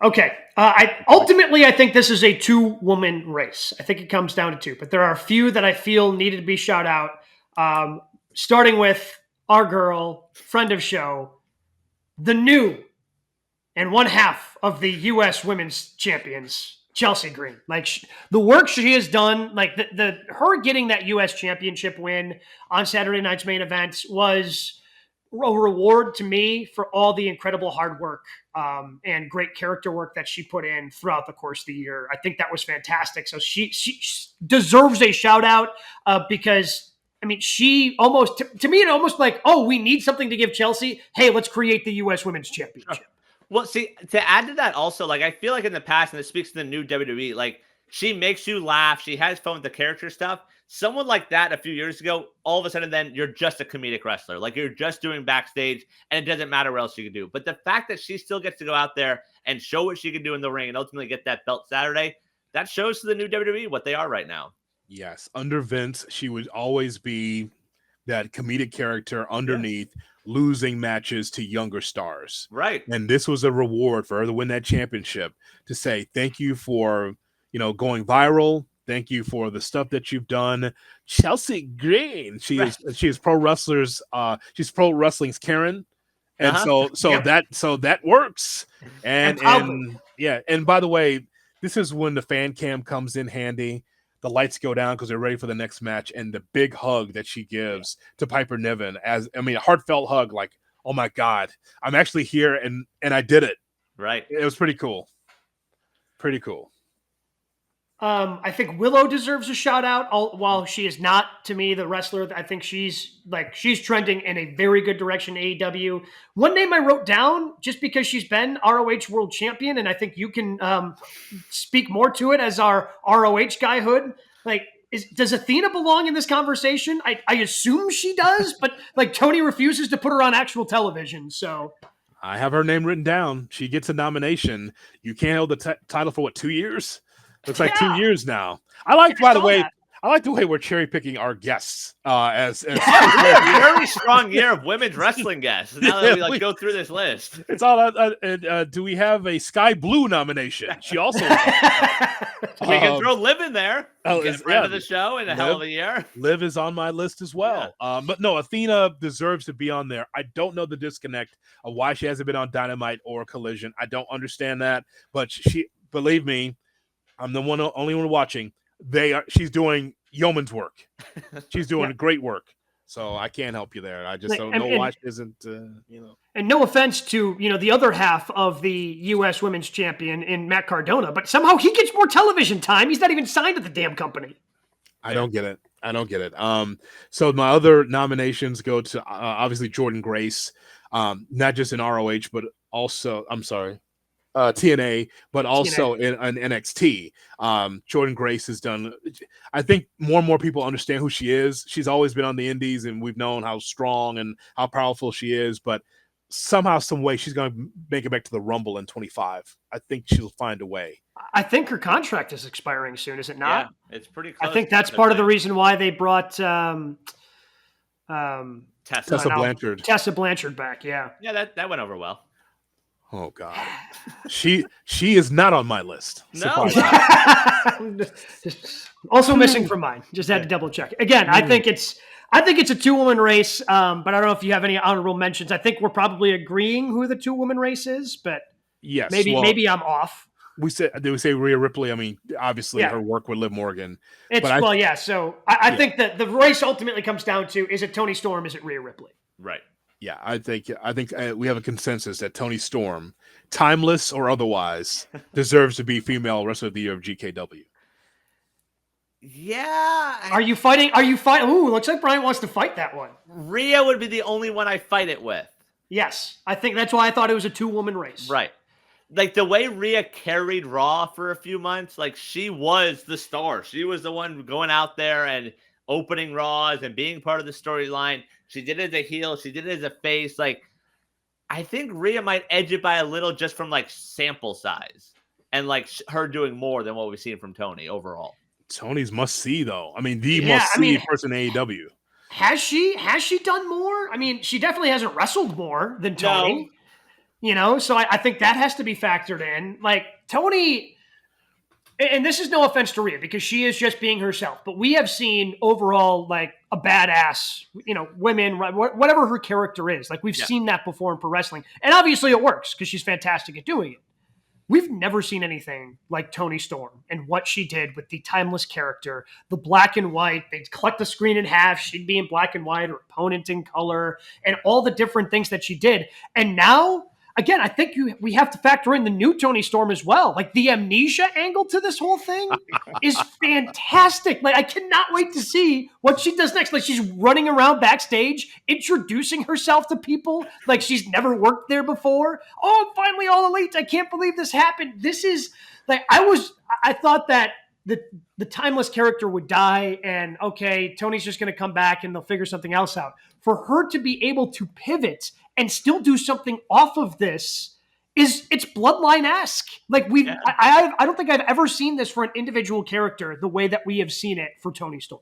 Okay. I think this is a 2-woman race. I think it comes down to 2, but there are a few that I feel needed to be shout out. Starting with our girl, friend of show, the new and one half of the U.S. Women's Champions, Chelsea Green. Like the work she has done, like her getting that U.S. Championship win on Saturday night's main event was a reward to me for all the incredible hard work and great character work that she put in throughout the course of the year. I think that was fantastic. So she deserves a shout out because I mean, she almost to me it almost like, oh, we need something to give Chelsea. Hey, let's create the U.S. Women's Championship. Well, see, to add to that also, like, I feel like in the past, and this speaks to the new WWE, like, she makes you laugh. She has fun with the character stuff. Someone like that a few years ago, all of a sudden then you're just a comedic wrestler. Like, you're just doing backstage, and it doesn't matter what else you can do. But the fact that she still gets to go out there and show what she can do in the ring and ultimately get that belt Saturday, that shows to the new WWE what they are right now. Yes. Under Vince, she would always be that comedic character underneath, losing matches to younger stars. Right. And this was a reward for her to win that championship, to say thank you for, going viral. Thank you for the stuff that you've done. Chelsea Green. She is pro wrestlers. She's pro wrestling's Karen. And so that works. And by the way, this is when the fan cam comes in handy. The lights go down because they're ready for the next match, and the big hug that she gives to Piper Niven, a heartfelt hug, like, oh my God, I'm actually here and I did it. Right. It was pretty cool. Pretty cool. I think Willow deserves a shout out. While she is not, to me, the wrestler, I think she's trending in a very good direction. AEW. One name I wrote down just because she's been ROH World Champion, and I think you can speak more to it as our ROH guy, Hood. Like, does Athena belong in this conversation? I assume she does, but like Toni refuses to put her on actual television, so. I have her name written down. She gets a nomination. You can't hold the title for 2 years? Looks like 2 years now. By the way, I like the way we're cherry picking our guests. As a very strong year of women's wrestling guests. Now that we go through this list, it's all. Do we have a Sky Blue nomination? She also. We can throw Liv in there. Friend of the show and a hell of a year. Liv is on my list as well. Yeah. But no, Athena deserves to be on there. I don't know the disconnect of why she hasn't been on Dynamite or Collision. I don't understand that, but believe me, I'm the only one watching. She's doing yeoman's work. She's doing great work. So I can't help you there. I just don't know why she isn't, And no offense to, the other half of the U.S. Women's Champion in Matt Cardona, but somehow he gets more television time. He's not even signed to the damn company. I don't get it. So my other nominations go to obviously Jordan Grace, not just in ROH, but also, TNA, but also in NXT. Jordan Grace has done. I think more and more people understand who she is. She's always been on the indies, and we've known how strong and how powerful she is. But somehow, some way, she's going to make it back to the Rumble in 25. I think she'll find a way. I think her contract is expiring soon, is it not? Yeah, it's pretty close. I think that's part of the reason why they brought Tessa Blanchard back. Yeah, that went over well. Oh God, she is not on my list. No, also missing from mine. Just had to double check. Again, I think it's a 2-woman race, but I don't know if you have any honorable mentions. I think we're probably agreeing who the 2-woman race is, but yes, maybe I'm off. We say Rhea Ripley. I mean, obviously her work with Liv Morgan. So I think that the race ultimately comes down to: is it Toni Storm? Is it Rhea Ripley? Right. Yeah, I think we have a consensus that Toni Storm, timeless or otherwise, deserves to be female wrestler of the year of GKW. Yeah. Are you fighting? Ooh, looks like Brian wants to fight that one. Rhea would be the only one I fight it with. Yes, I think that's why I thought it was a 2-woman race. Right. Like the way Rhea carried Raw for a few months, like she was the star. She was the one going out there and opening Raws and being part of the storyline. She did it as a heel. She did it as a face. Like, I think Rhea might edge it by a little just from like sample size and like her doing more than what we've seen from Toni overall. Toni's must see though. I mean, must see person in AEW. Has she done more? I mean, she definitely hasn't wrestled more than Toni. So I think that has to be factored in. Like Toni, and this is no offense to Rhea because she is just being herself, but we have seen overall like a badass, women, whatever her character is. Like we've seen that before in pro wrestling, and obviously it works because she's fantastic at doing it. We've never seen anything like Toni Storm and what she did with the timeless character, the black and white. They'd cut the screen in half. She'd be in black and white, her opponent in color, and all the different things that she did. And now, again, I think we have to factor in the new Toni Storm as well. Like the amnesia angle to this whole thing is fantastic. Like I cannot wait to see what she does next. Like she's running around backstage, introducing herself to people like she's never worked there before. Oh, I'm finally all elite. I can't believe this happened. This is like I thought that the timeless character would die and okay, Tony's just going to come back and they'll figure something else out. For her to be able to pivot and still do something off of this it's bloodline-esque. Like I don't think I've ever seen this for an individual character the way that we have seen it for Toni Storm.